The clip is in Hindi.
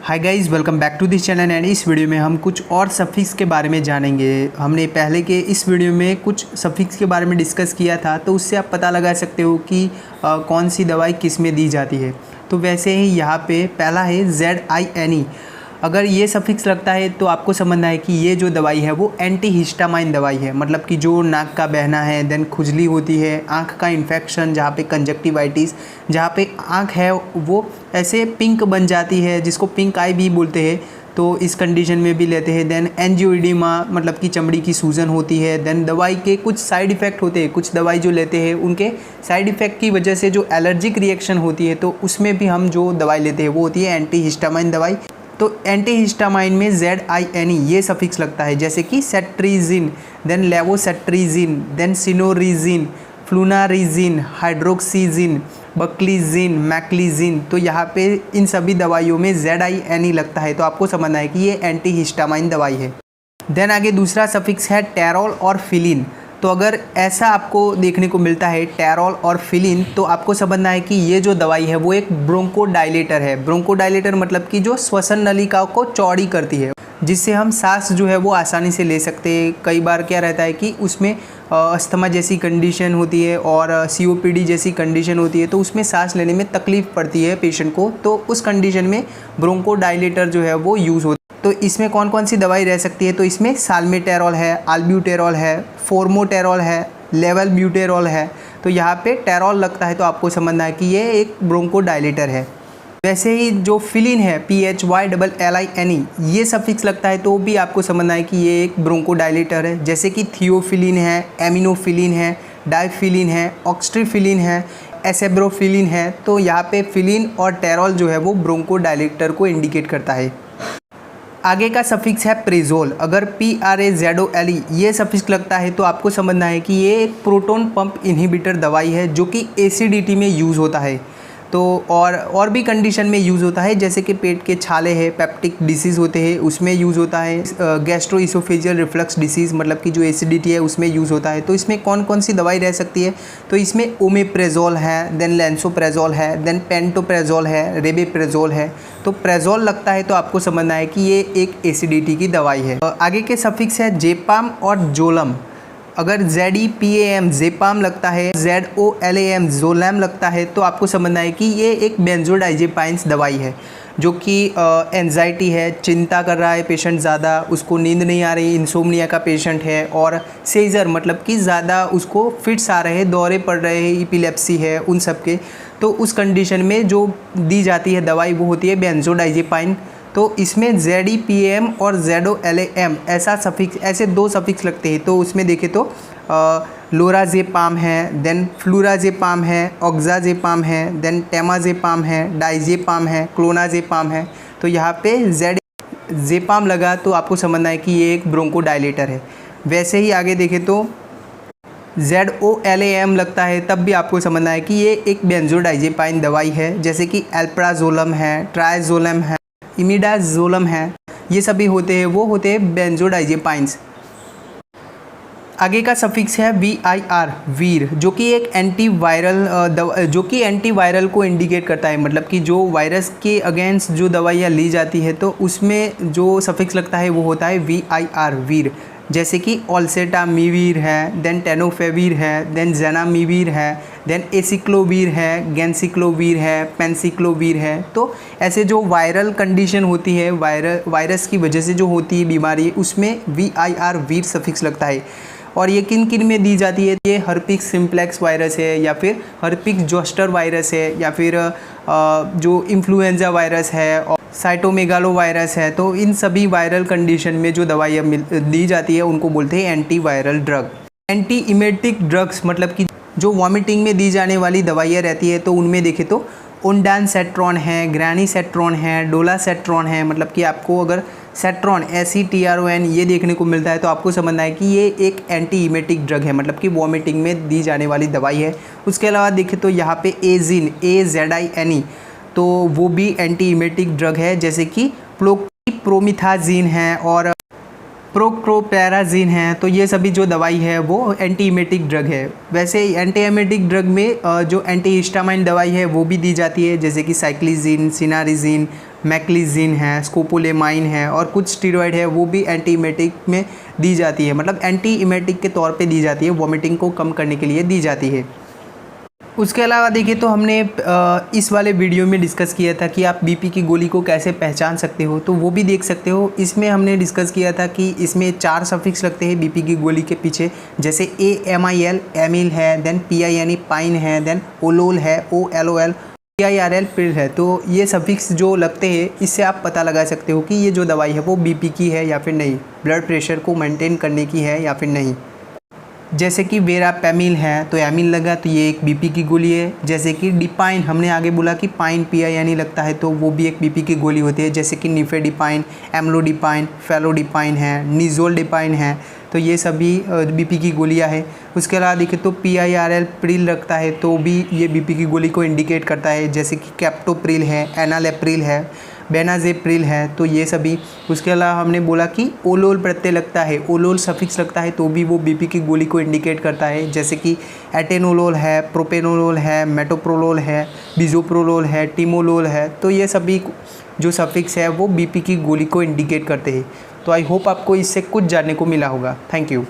Hi guys, welcome back to this channel. And इस वीडियो में हम कुछ और सफिक्स के बारे में जानेंगे। हमने पहले के इस वीडियो में कुछ सफिक्स के बारे में डिस्कस किया था, तो उससे आप पता लगा सकते हो कि कौन सी दवाई किस में दी जाती है। तो वैसे ही यहाँ पे पहला है ZINE। अगर ये सफिक्स लगता है तो आपको समझना है कि ये जो दवाई है वो एंटी हिस्टामाइन दवाई है। मतलब कि जो नाक का बहना है, देन खुजली होती है, आँख का इन्फेक्शन, जहाँ पे कंजक्टिवाइटिस, जहाँ पे आँख है वो ऐसे पिंक बन जाती है, जिसको पिंक आई भी बोलते हैं, तो इस कंडीशन में भी लेते हैं। देन एंजियोइडेमा, मतलब कि चमड़ी की सूजन होती है। देन दवाई के कुछ साइड इफ़ेक्ट होते हैं, कुछ दवाई जो लेते हैं उनके साइड इफ़ेक्ट की वजह से जो एलर्जिक रिएक्शन होती है, तो उसमें भी हम जो दवाई लेते हैं वो होती है एंटी हिस्टामाइन दवाई। तो एंटी हिस्टामाइन में ZINE ये सफिक्स लगता है, जैसे कि सेट्रीजिन, देन लेवोसेट्रीजिन, देन सिनोरिजिन, फ्लूनारिजिन, हाइड्रोक्सीजिन, बक्लीजिन, मैक्लीजिन। तो यहाँ पे इन सभी दवाइयों में ZINE लगता है, तो आपको समझना है कि ये एंटी हिस्टामाइन दवाई है। देन आगे दूसरा सफिक्स है टेरोल और फिलिन। तो अगर ऐसा आपको देखने को मिलता है टेरोल और फिलिन, तो आपको समझना है कि ये जो दवाई है वो एक ब्रोंकोडाइलेटर है। ब्रोंकोडाइलेटर मतलब कि जो श्वसन नलिका को चौड़ी करती है, जिससे हम सांस जो है वो आसानी से ले सकते हैं। कई बार क्या रहता है कि उसमें अस्थमा जैसी कंडीशन होती है और COPD जैसी कंडीशन होती है, तो उसमें सांस लेने में तकलीफ़ पड़ती है पेशेंट को, तो उस कंडीशन में ब्रोंकोडाइलेटर जो है वो यूज़ होता है। तो इसमें कौन कौन सी दवाई रह सकती है, तो इसमें साल्मेटेरॉल है, आल्ब्यूटेरॉल है, फोर्मोटेरॉल है, लेवलब्यूटेरॉल है। तो यहाँ पे टेरॉल लगता है, तो आपको समझना है कि ये एक ब्रोंकोडाइलेटर है। वैसे ही जो फिलिन है PHYLLINE, ये सफिक्स लगता है तो भी आपको समझना है कि ये एक ब्रोंकोडाइलेटर है। जैसे कि थियोफिलिन है, एमिनोफिलिन है, डाइफिलिन है, ऑक्स्ट्रीफिलिन है, एसेब्रोफिलिन है। तो यहाँ पे फिलिन और टेरॉल जो है वो ब्रोंकोडाइलेटर को इंडिकेट करता है। आगे का सफिक्स है प्रेजोल। अगर PRAZOLE ये सफिक्स लगता है तो आपको समझना है कि ये एक प्रोटोन पंप इनहिबिटर दवाई है, जो कि एसिडिटी में यूज़ होता है। तो और भी कंडीशन में यूज़ होता है, जैसे कि पेट के छाले हैं, पेप्टिक डिसीज़ होते हैं, उसमें यूज़ होता है। गैस्ट्रोइसोफेजियल रिफ्लक्स डिसीज़, मतलब कि जो एसिडिटी है उसमें यूज़ होता है। तो इसमें कौन कौन सी दवाई रह सकती है, तो इसमें ओमेप्रेजोल है, देन लेंसोप्रेजोल है, देन पेंटोप्रेजोल है, रेबेप्रेजोल है। तो प्रेजोल लगता है तो आपको समझना है कि ये एक एसिडिटी की दवाई है। आगे के सफिक्स है जेपाम और जोलम। अगर ZEPAM जेपाम लगता है, ZOLAM जोलैम लगता है, तो आपको समझना है कि ये एक बेंजोडाइजेपाइंस दवाई है, जो कि एंजाइटी है, चिंता कर रहा है पेशेंट ज़्यादा, उसको नींद नहीं आ रही, इंसोम्निया का पेशेंट है, और सीजर मतलब कि ज़्यादा उसको फिट्स आ रहे हैं, दौरे पड़ रहे हैं, इपिलेप्सी है, उन सब के। तो उस कंडीशन में जो दी जाती है दवाई वो होती है बेंजोडाइजेपाइन। तो इसमें ZEPAM और ZOLAM ऐसे दो सफिक्स लगते हैं। तो उसमें देखें तो लोराजेपाम है, देन फ्लूराजेपाम है, ऑक्साजेपाम है, देन टेमाजेपाम है, डाइजेपाम है, क्लोनाजेपाम है। तो यहाँ पे जेपाम लगा तो आपको समझना है कि ये एक ब्रोंकोडाइलेटर है। वैसे ही आगे देखें तो ZOLAM लगता है, तब भी आपको समझना है कि ये एक बेंजोडाइजेपाइन दवाई है, जैसे कि एल्प्राजोलम है, ट्राइजोलम है, इमिडाजोलम है। ये सभी वो होते हैं बेंजोडाइजेपाइंस। आगे का सफिक्स है VIR वीर, जो कि एक एंटीवायरल को इंडिकेट करता है। मतलब कि जो वायरस के अगेंस्ट जो दवाइयाँ ली जाती है, तो उसमें जो सफिक्स लगता है वो होता है VIR वीर। जैसे कि ओल्सेटामिवीर है, देन टेनोफेवीर है, देन जेनामिवीर है, देन एसिक्लोवीर है, गेंसिक्लोवीर है, पेंसिक्लोवीर है। तो ऐसे जो वायरल कंडीशन होती है, वायरस की वजह से जो होती है बीमारी, उसमें VIR वीर सफिक्स लगता है। और ये किन किन में दी जाती है, ये हर्पिक्स सिम्प्लेक्स वायरस है, या फिर हर्पिक्स जोस्टर वायरस है, या फिर जो इन्फ्लुएंजा वायरस है, और साइटोमेगालो वायरस है। तो इन सभी वायरल कंडीशन में जो दवाइयाँ दी जाती है उनको बोलते हैं antiviral drug. Anti emetic drugs मतलब कि जो वॉमिटिंग में दी जाने वाली दवाइयाँ रहती है, तो उनमें देखें तो ओंडानसेट्रॉन है, ग्रैनीसेट्रॉन है, डोलासेट्रॉन है। मतलब कि आपको अगर सेट्रॉन SETRON ये देखने को मिलता है तो आपको समझना है कि ये एक एंटी इमेटिक ड्रग है, मतलब कि वॉमिटिंग में दी जाने वाली दवाई है। उसके अलावा देखें तो यहाँ पे एजिन AZINE, तो वो भी एंटी इमेटिक ड्रग है, जैसे कि प्रोमिथाजीन है और प्रोक्रोपेराजीन है। तो ये सभी जो दवाई है वो एंटी इमेटिक ड्रग है। वैसे एंटी इमेटिक ड्रग में जो एंटी हिस्टामाइन दवाई है वो भी दी जाती है, जैसे कि साइक्लिजिन, सिनारिजिन, मैक्लिजिन है, स्कोपोलेमाइन है और कुछ स्टीरॉयड है वो भी एंटी इमेटिक में दी जाती है, मतलब एंटी इमेटिक के तौर पे दी जाती है, वॉमिटिंग को कम करने के लिए दी जाती है। उसके अलावा देखिए तो हमने इस वाले वीडियो में डिस्कस किया था कि आप बीपी की गोली को कैसे पहचान सकते हो, तो वो भी देख सकते हो। इसमें हमने डिस्कस किया था कि इसमें 4 सफिक्स लगते हैं बीपी की गोली के पीछे, जैसे AMIL एमिल है, देन PINE पाइन है, देन ओलोल है, OLOL PIRL प्रिल है। तो ये सफिक्स जो लगते हैं इससे आप पता लगा सकते हो कि ये जो दवाई है वो बीपी की है या फिर नहीं, ब्लड प्रेशर को मेंटेन करने की है या फिर नहीं। जैसे कि वेरापैमिल है तो एमिल लगा तो ये एक बीपी की गोली है। जैसे कि डिपाइन, हमने आगे बोला कि पाइन PINE लगता है तो वो भी एक बीपी की गोली होती है। जैसे कि निफेडिपाइन, एम्लोडिपाइन, फेलोडिपाइन है, निजोल्डिपाइन है, तो ये सभी बीपी की गोलियां हैं। उसके अलावा देखें तो PIRL प्रिल रखता है तो भी ये बीपी की गोली को इंडिकेट करता है। जैसे कि कैप्टोप्रिल है, एनालेप्रिल है, बेनाजेप्रिल है, तो ये सभी। उसके अलावा हमने बोला कि ओलोल प्रत्यय लगता है, ओलोल सफिक्स लगता है तो भी वो बीपी की गोली को इंडिकेट करता है। जैसे कि एटेनोलोल है, प्रोपेनोलोल है, मेटोप्रोलोल है, बिजोप्रोलोल है, टिमोलोल है, तो ये सभी जो सफिक्स है वो बीपी की गोली को इंडिकेट करते हैं। तो आई होप आपको इससे कुछ जानने को मिला होगा। Thank you.